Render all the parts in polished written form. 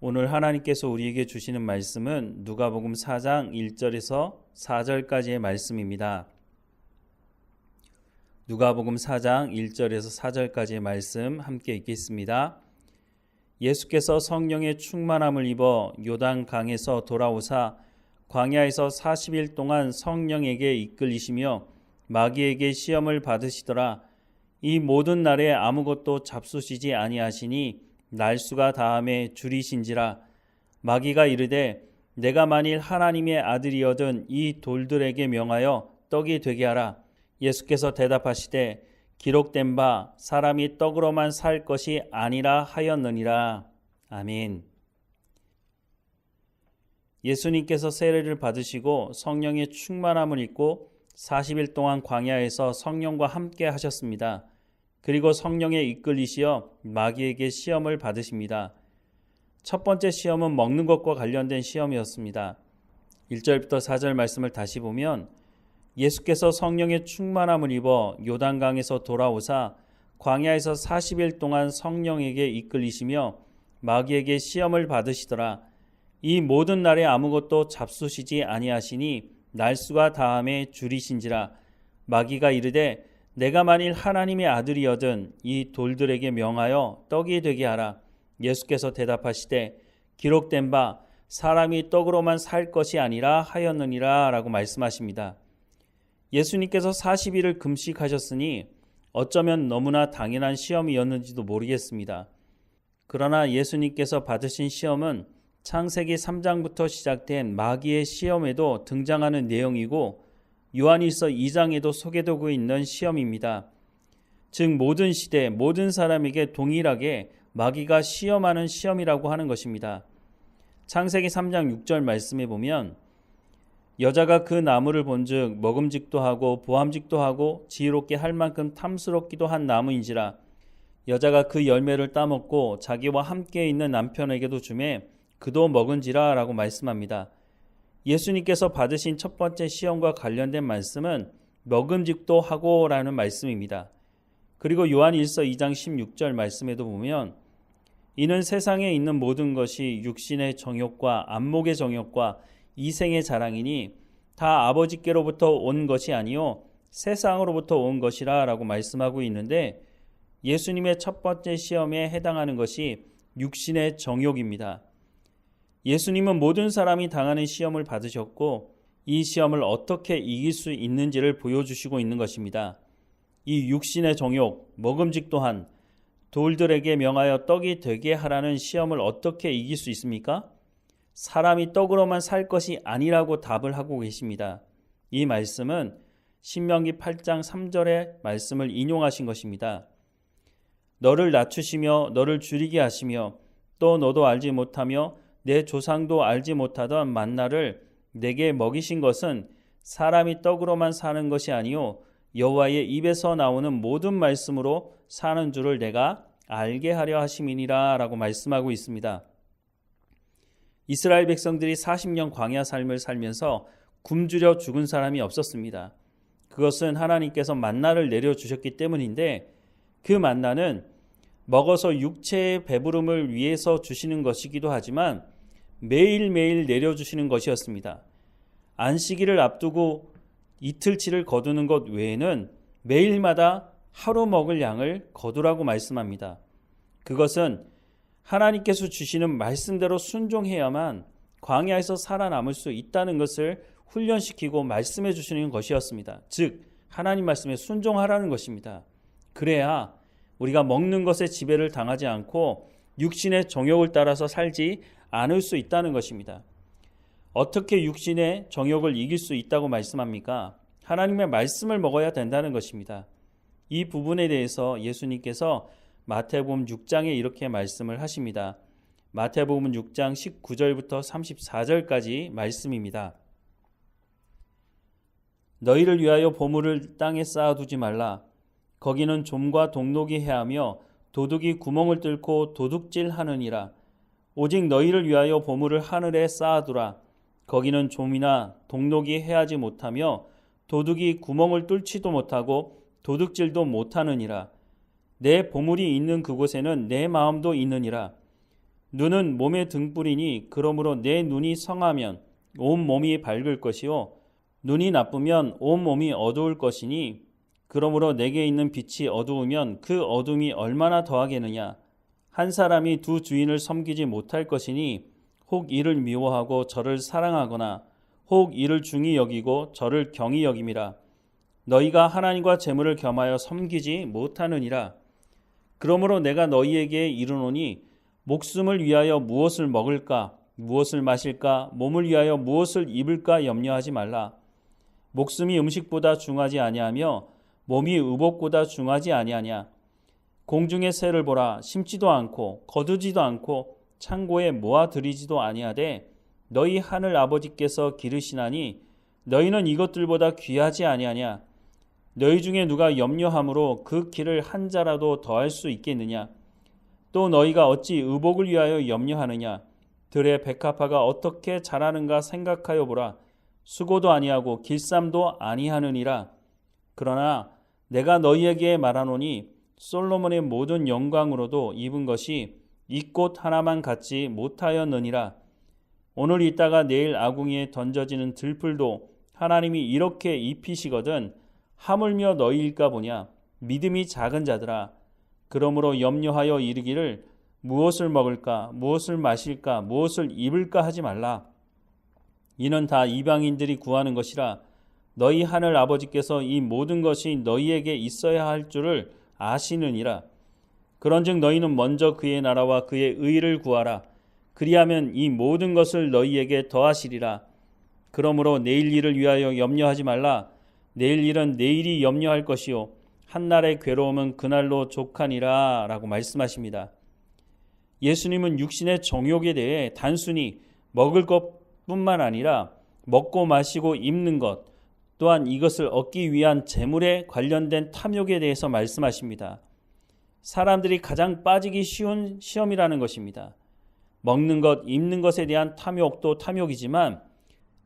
오늘 하나님께서 우리에게 주시는 말씀은 누가복음 4장 1절에서 4절까지의 말씀입니다. 누가복음 4장 1절에서 4절까지의 말씀 함께 읽겠습니다. 예수께서 성령의 충만함을 입어 요단강에서 돌아오사 광야에서 40일 동안 성령에게 이끌리시며 마귀에게 시험을 받으시더라. 이 모든 날에 아무것도 잡수시지 아니하시니 날수가 다함에 줄이신지라. 마귀가 이르되 내가 만일 하나님의 아들이거든 이 돌들에게 명하여 떡이 되게 하라. 예수께서 대답하시되 기록된 바 사람이 떡으로만 살 것이 아니라 하였느니라. 아멘. 예수님께서 세례를 받으시고 성령의 충만함을 입고 40일 동안 광야에서 성령과 함께 하셨습니다. 그리고 성령에 이끌리시어 마귀에게 시험을 받으십니다. 첫 번째 시험은 먹는 것과 관련된 시험이었습니다. 1절부터 4절 말씀을 다시 보면 예수께서 성령의 충만함을 입어 요단강에서 돌아오사 광야에서 40일 동안 성령에게 이끌리시며 마귀에게 시험을 받으시더라. 이 모든 날에 아무것도 잡수시지 아니하시니 날수가 다함에 줄이신지라. 마귀가 이르되 내가 만일 하나님의 아들이거든 이 돌들에게 명하여 떡이 되게 하라. 예수께서 대답하시되 기록된 바 사람이 떡으로만 살 것이 아니라 하였느니라 라고 말씀하십니다. 예수님께서 40일을 금식하셨으니 어쩌면 너무나 당연한 시험이었는지도 모르겠습니다. 그러나 예수님께서 받으신 시험은 창세기 3장부터 시작된 마귀의 시험에도 등장하는 내용이고 요한일서 2장에도 소개되고 있는 시험입니다. 즉 모든 시대 모든 사람에게 동일하게 마귀가 시험하는 시험이라고 하는 것입니다. 창세기 3장 6절 말씀에 보면 여자가 그 나무를 본즉 먹음직도 하고 보암직도 하고 지혜롭게 할 만큼 탐스럽기도 한 나무인지라. 여자가 그 열매를 따먹고 자기와 함께 있는 남편에게도 주매 그도 먹은지라 라고 말씀합니다. 예수님께서 받으신 첫 번째 시험과 관련된 말씀은 먹음직도 하고 라는 말씀입니다. 그리고 요한일서 2장 16절 말씀에도 보면 이는 세상에 있는 모든 것이 육신의 정욕과 안목의 정욕과 이생의 자랑이니 다 아버지께로부터 온 것이 아니요 세상으로부터 온 것이라 라고 말씀하고 있는데 예수님의 첫 번째 시험에 해당하는 것이 육신의 정욕입니다. 예수님은 모든 사람이 당하는 시험을 받으셨고 이 시험을 어떻게 이길 수 있는지를 보여주시고 있는 것입니다. 이 육신의 정욕, 먹음직도 한 돌들에게 명하여 떡이 되게 하라는 시험을 어떻게 이길 수 있습니까? 사람이 떡으로만 살 것이 아니라고 답을 하고 계십니다. 이 말씀은 신명기 8장 3절의 말씀을 인용하신 것입니다. 너를 낮추시며 너를 줄이게 하시며 또 너도 알지 못하며 내 조상도 알지 못하던 만나를 내게 먹이신 것은 사람이 떡으로만 사는 것이 아니요 여호와의 입에서 나오는 모든 말씀으로 사는 줄을 내가 알게 하려 하심이니라 라고 말씀하고 있습니다. 이스라엘 백성들이 40년 광야 삶을 살면서 굶주려 죽은 사람이 없었습니다. 그것은 하나님께서 만나를 내려주셨기 때문인데 그 만나는 먹어서 육체의 배부름을 위해서 주시는 것이기도 하지만 매일매일 내려주시는 것이었습니다. 안식일을 앞두고 이틀치를 거두는 것 외에는 매일마다 하루 먹을 양을 거두라고 말씀합니다. 그것은 하나님께서 주시는 말씀대로 순종해야만 광야에서 살아남을 수 있다는 것을 훈련시키고 말씀해 주시는 것이었습니다. 즉 하나님 말씀에 순종하라는 것입니다. 그래야 우리가 먹는 것에 지배를 당하지 않고 육신의 정욕을 따라서 살지 않을 수 있다는 것입니다. 어떻게 육신의 정욕을 이길 수 있다고 말씀합니까? 하나님의 말씀을 먹어야 된다는 것입니다. 이 부분에 대해서 예수님께서 마태복음 6장에 이렇게 말씀을 하십니다. 마태복음 6장 19절부터 34절까지 말씀입니다. 너희를 위하여 보물을 땅에 쌓아두지 말라. 거기는 좀과 동록이 해하며 도둑이 구멍을 뚫고 도둑질하느니라. 오직 너희를 위하여 보물을 하늘에 쌓아두라. 거기는 좀이나 동록이 해하지 못하며 도둑이 구멍을 뚫지도 못하고 도둑질도 못하느니라. 내 보물이 있는 그곳에는 내 마음도 있느니라. 눈은 몸의 등불이니 그러므로 내 눈이 성하면 온 몸이 밝을 것이요 눈이 나쁘면 온 몸이 어두울 것이니 그러므로 내게 있는 빛이 어두우면 그 어둠이 얼마나 더하겠느냐. 한 사람이 두 주인을 섬기지 못할 것이니 혹 이를 미워하고 저를 사랑하거나 혹 이를 중히 여기고 저를 경히 여김이라. 너희가 하나님과 재물을 겸하여 섬기지 못하느니라. 그러므로 내가 너희에게 이르노니 목숨을 위하여 무엇을 먹을까 무엇을 마실까 몸을 위하여 무엇을 입을까 염려하지 말라. 목숨이 음식보다 중하지 아니하며 몸이 의복보다 중하지 아니하냐. 공중의 새를 보라. 심지도 않고 거두지도 않고 창고에 모아들이지도 아니하되 너희 하늘 아버지께서 기르시나니 너희는 이것들보다 귀하지 아니하냐. 너희 중에 누가 염려함으로 그 길을 한 자라도 더할 수 있겠느냐. 또 너희가 어찌 의복을 위하여 염려하느냐. 들의 백합화가 어떻게 자라는가 생각하여 보라. 수고도 아니하고 길쌈도 아니하느니라. 그러나 내가 너희에게 말하노니 솔로몬의 모든 영광으로도 입은 것이 이 꽃 하나만 갖지 못하였느니라. 오늘 있다가 내일 아궁이에 던져지는 들풀도 하나님이 이렇게 입히시거든 하물며 너희일까 보냐. 믿음이 작은 자들아. 그러므로 염려하여 이르기를 무엇을 먹을까 무엇을 마실까 무엇을 입을까 하지 말라. 이는 다 이방인들이 구하는 것이라. 너희 하늘 아버지께서 이 모든 것이 너희에게 있어야 할 줄을 아시느니라. 그런즉 너희는 먼저 그의 나라와 그의 의를 구하라. 그리하면 이 모든 것을 너희에게 더하시리라. 그러므로 내일 일을 위하여 염려하지 말라. 내일 일은 내일이 염려할 것이요 한날의 괴로움은 그날로 족하니라 라고 말씀하십니다. 예수님은 육신의 정욕에 대해 단순히 먹을 것뿐만 아니라 먹고 마시고 입는 것 또한 이것을 얻기 위한 재물에 관련된 탐욕에 대해서 말씀하십니다. 사람들이 가장 빠지기 쉬운 시험이라는 것입니다. 먹는 것, 입는 것에 대한 탐욕도 탐욕이지만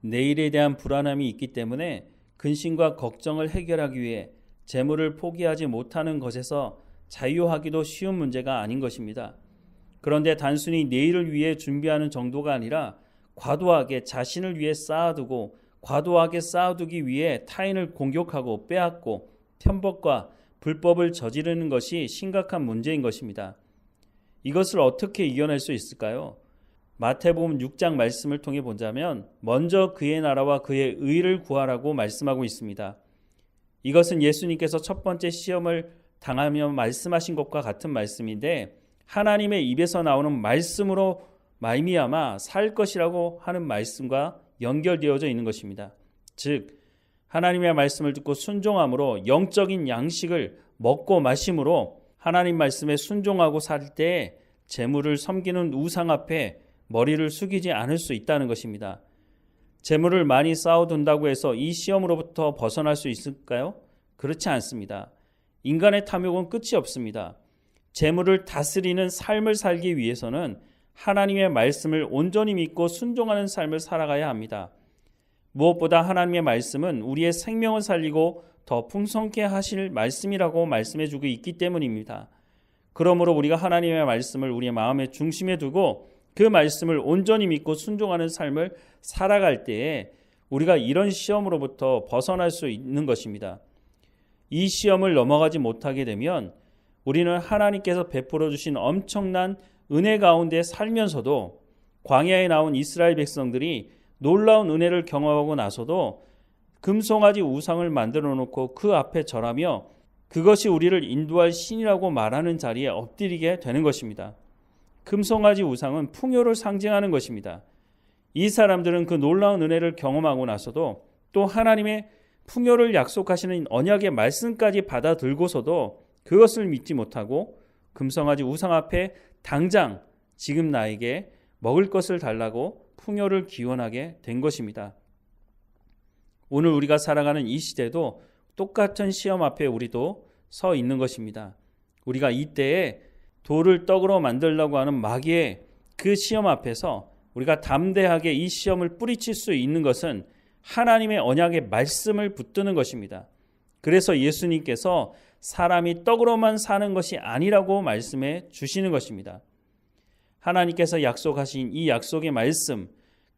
내일에 대한 불안함이 있기 때문에 근심과 걱정을 해결하기 위해 재물을 포기하지 못하는 것에서 자유하기도 쉬운 문제가 아닌 것입니다. 그런데 단순히 내일을 위해 준비하는 정도가 아니라 과도하게 자신을 위해 쌓아두고 과도하게 쌓아두기 위해 타인을 공격하고 빼앗고 편법과 불법을 저지르는 것이 심각한 문제인 것입니다. 이것을 어떻게 이겨낼 수 있을까요? 마태복음 6장 말씀을 통해 보자면 먼저 그의 나라와 그의 의를 구하라고 말씀하고 있습니다. 이것은 예수님께서 첫 번째 시험을 당하며 말씀하신 것과 같은 말씀인데 하나님의 입에서 나오는 말씀으로 말미암아 살 것이라고 하는 말씀과 연결되어져 있는 것입니다. 즉 하나님의 말씀을 듣고 순종함으로 영적인 양식을 먹고 마심으로 하나님 말씀에 순종하고 살 때 재물을 섬기는 우상 앞에 머리를 숙이지 않을 수 있다는 것입니다. 재물을 많이 쌓아둔다고 해서 이 시험으로부터 벗어날 수 있을까요? 그렇지 않습니다. 인간의 탐욕은 끝이 없습니다. 재물을 다스리는 삶을 살기 위해서는 하나님의 말씀을 온전히 믿고 순종하는 삶을 살아가야 합니다. 무엇보다 하나님의 말씀은 우리의 생명을 살리고 더 풍성케 하실 말씀이라고 말씀해주고 있기 때문입니다. 그러므로 우리가 하나님의 말씀을 우리의 마음의 중심에 두고 그 말씀을 온전히 믿고 순종하는 삶을 살아갈 때에 우리가 이런 시험으로부터 벗어날 수 있는 것입니다. 이 시험을 넘어가지 못하게 되면 우리는 하나님께서 베풀어 주신 엄청난 은혜 가운데 살면서도 광야에 나온 이스라엘 백성들이 놀라운 은혜를 경험하고 나서도 금송아지 우상을 만들어 놓고 그 앞에 절하며 그것이 우리를 인도할 신이라고 말하는 자리에 엎드리게 되는 것입니다. 금송아지 우상은 풍요를 상징하는 것입니다. 이 사람들은 그 놀라운 은혜를 경험하고 나서도 또 하나님의 풍요를 약속하시는 언약의 말씀까지 받아들고서도 그것을 믿지 못하고 금송아지 우상 앞에 당장 지금 나에게 먹을 것을 달라고 풍요를 기원하게 된 것입니다. 오늘 우리가 살아가는 이 시대도 똑같은 시험 앞에 우리도 서 있는 것입니다. 우리가 이때에 돌을 떡으로 만들려고 하는 마귀의 그 시험 앞에서 우리가 담대하게 이 시험을 뿌리칠 수 있는 것은 하나님의 언약의 말씀을 붙드는 것입니다. 그래서 예수님께서 사람이 떡으로만 사는 것이 아니라고 말씀해 주시는 것입니다. 하나님께서 약속하신 이 약속의 말씀,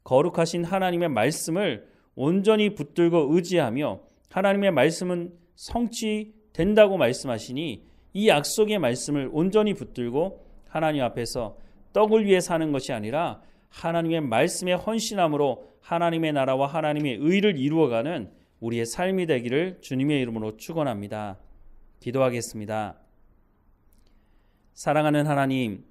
거룩하신 하나님의 말씀을 온전히 붙들고 의지하며 하나님의 말씀은 성취된다고 말씀하시니 이 약속의 말씀을 온전히 붙들고 하나님 앞에서 떡을 위해 사는 것이 아니라 하나님의 말씀에 헌신함으로 하나님의 나라와 하나님의 의를 이루어가는 우리의 삶이 되기를 주님의 이름으로 축원합니다. 기도하겠습니다. 사랑하는 하나님,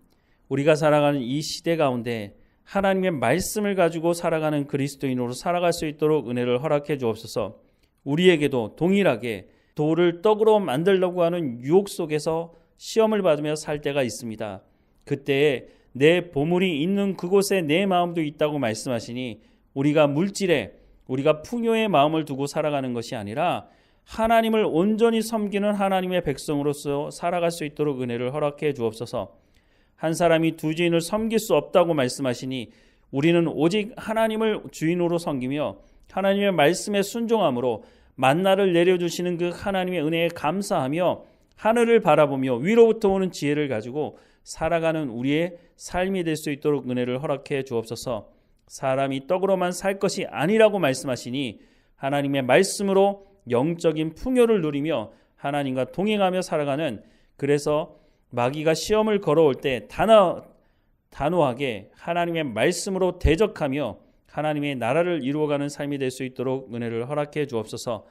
우리가 살아가는 이 시대 가운데 하나님의 말씀을 가지고 살아가는 그리스도인으로 살아갈 수 있도록 은혜를 허락해 주옵소서. 우리에게도 동일하게 돌을 떡으로 만들려고 하는 유혹 속에서 시험을 받으며 살 때가 있습니다. 그때에 내 보물이 있는 그곳에 내 마음도 있다고 말씀하시니 우리가 물질에, 우리가 풍요의 마음을 두고 살아가는 것이 아니라 하나님을 온전히 섬기는 하나님의 백성으로서 살아갈 수 있도록 은혜를 허락해 주옵소서. 한 사람이 두 주인을 섬길 수 없다고 말씀하시니 우리는 오직 하나님을 주인으로 섬기며 하나님의 말씀에 순종함으로 만나를 내려주시는 그 하나님의 은혜에 감사하며 하늘을 바라보며 위로부터 오는 지혜를 가지고 살아가는 우리의 삶이 될 수 있도록 은혜를 허락해 주옵소서. 사람이 떡으로만 살 것이 아니라고 말씀하시니 하나님의 말씀으로 영적인 풍요를 누리며 하나님과 동행하며 살아가는, 그래서 마귀가 시험을 걸어올 때 단호하게 하나님의 말씀으로 대적하며 하나님의 나라를 이루어가는 삶이 될 수 있도록 은혜를 허락해 주옵소서.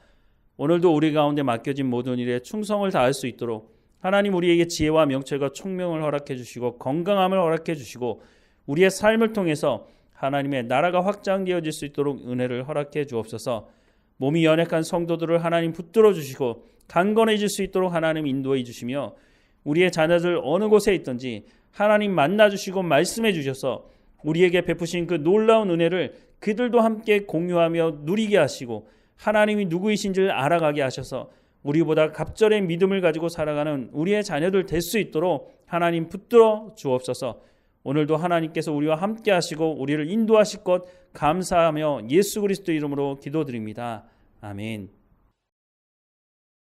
오늘도 우리 가운데 맡겨진 모든 일에 충성을 다할 수 있도록 하나님 우리에게 지혜와 명철과 총명을 허락해 주시고 건강함을 허락해 주시고 우리의 삶을 통해서 하나님의 나라가 확장되어질 수 있도록 은혜를 허락해 주옵소서. 몸이 연약한 성도들을 하나님 붙들어 주시고 강건해질 수 있도록 하나님 인도해 주시며 우리의 자녀들 어느 곳에 있든지 하나님 만나 주시고 말씀해 주셔서 우리에게 베푸신 그 놀라운 은혜를 그들도 함께 공유하며 누리게 하시고 하나님이 누구이신지를 알아가게 하셔서 우리보다 갑절의 믿음을 가지고 살아가는 우리의 자녀들 될 수 있도록 하나님 붙들어 주옵소서. 오늘도 하나님께서 우리와 함께 하시고 우리를 인도하실 것 감사하며 예수 그리스도 이름으로 기도드립니다. 아멘.